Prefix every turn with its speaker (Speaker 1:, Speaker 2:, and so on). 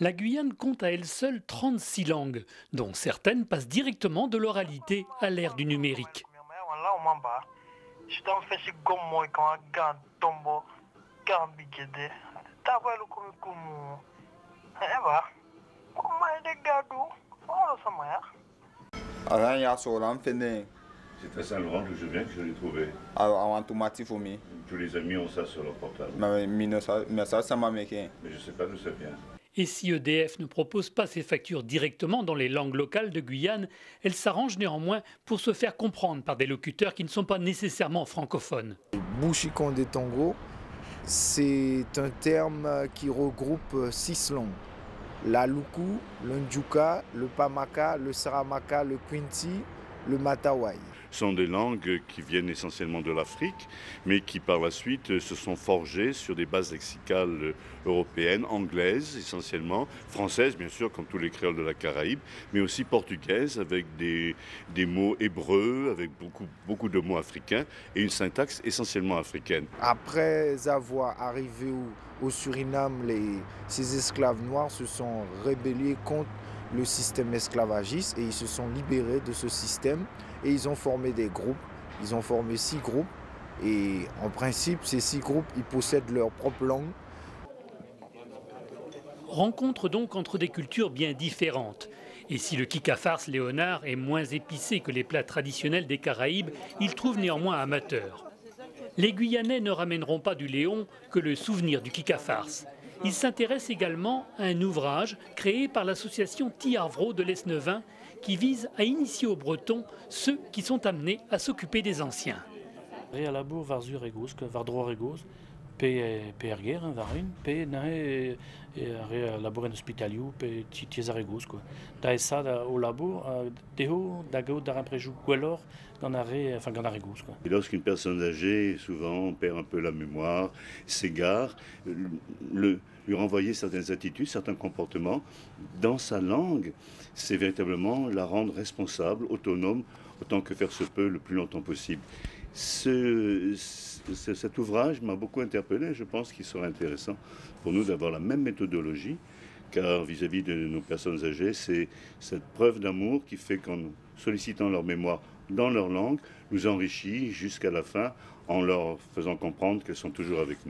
Speaker 1: La Guyane compte à elle seule 36 langues, dont certaines passent directement de l'oralité à l'ère du numérique.
Speaker 2: C'est à Saint-Laurent d'où je viens que je l'ai trouvé. Tous les amis ont ça sur leur portable. Mais je ne sais pas d'où ça vient.
Speaker 1: Et si EDF ne propose pas ses factures directement dans les langues locales de Guyane, elle s'arrange néanmoins pour se faire comprendre par des locuteurs qui ne sont pas nécessairement francophones.
Speaker 3: Bouchikonde Tongo, c'est un terme qui regroupe 6 langues. La Luku, le Ndjuka, le Pamaka, le Saramaka, le Kwinti, le Matawai.
Speaker 2: Ce sont des langues qui viennent essentiellement de l'Afrique, mais qui par la suite se sont forgées sur des bases lexicales européennes, anglaises essentiellement, françaises bien sûr, comme tous les créoles de la Caraïbe, mais aussi portugaises avec des mots hébreux, avec beaucoup de mots africains et une syntaxe essentiellement africaine.
Speaker 3: Après avoir arrivé au Suriname, ces esclaves noirs se sont rébellés contre le système esclavagiste et ils se sont libérés de ce système et ils ont formé des groupes. Ils ont formé 6 groupes et en principe ces 6 groupes ils possèdent leur propre langue.
Speaker 1: Rencontre donc entre des cultures bien différentes. Et si le kikafars léonard est moins épicé que les plats traditionnels des Caraïbes, il trouve néanmoins amateur. Les Guyanais ne ramèneront pas du Léon que le souvenir du kikafars. Il s'intéresse également à un ouvrage créé par l'association Tiarvro de l'Esnevin qui vise à initier aux Bretons ceux qui sont amenés à s'occuper des anciens.
Speaker 4: Réalabur var zur egos, var droit egos, pe erger, varin, pe nahe réalabur en hospitaliou, pe tiezar egos. Da essa au labor, deho, dago dar impreju gwellor, gant ar egos.
Speaker 2: Et lorsqu'une personne âgée, souvent, perd un peu la mémoire, s'égare, lui renvoyer certaines attitudes, certains comportements dans sa langue, c'est véritablement la rendre responsable, autonome, autant que faire se peut le plus longtemps possible. Cet ouvrage m'a beaucoup interpellé. Je pense qu'il serait intéressant pour nous d'avoir la même méthodologie, car vis-à-vis de nos personnes âgées, c'est cette preuve d'amour qui fait qu'en sollicitant leur mémoire dans leur langue, nous enrichit jusqu'à la fin en leur faisant comprendre qu'elles sont toujours avec nous.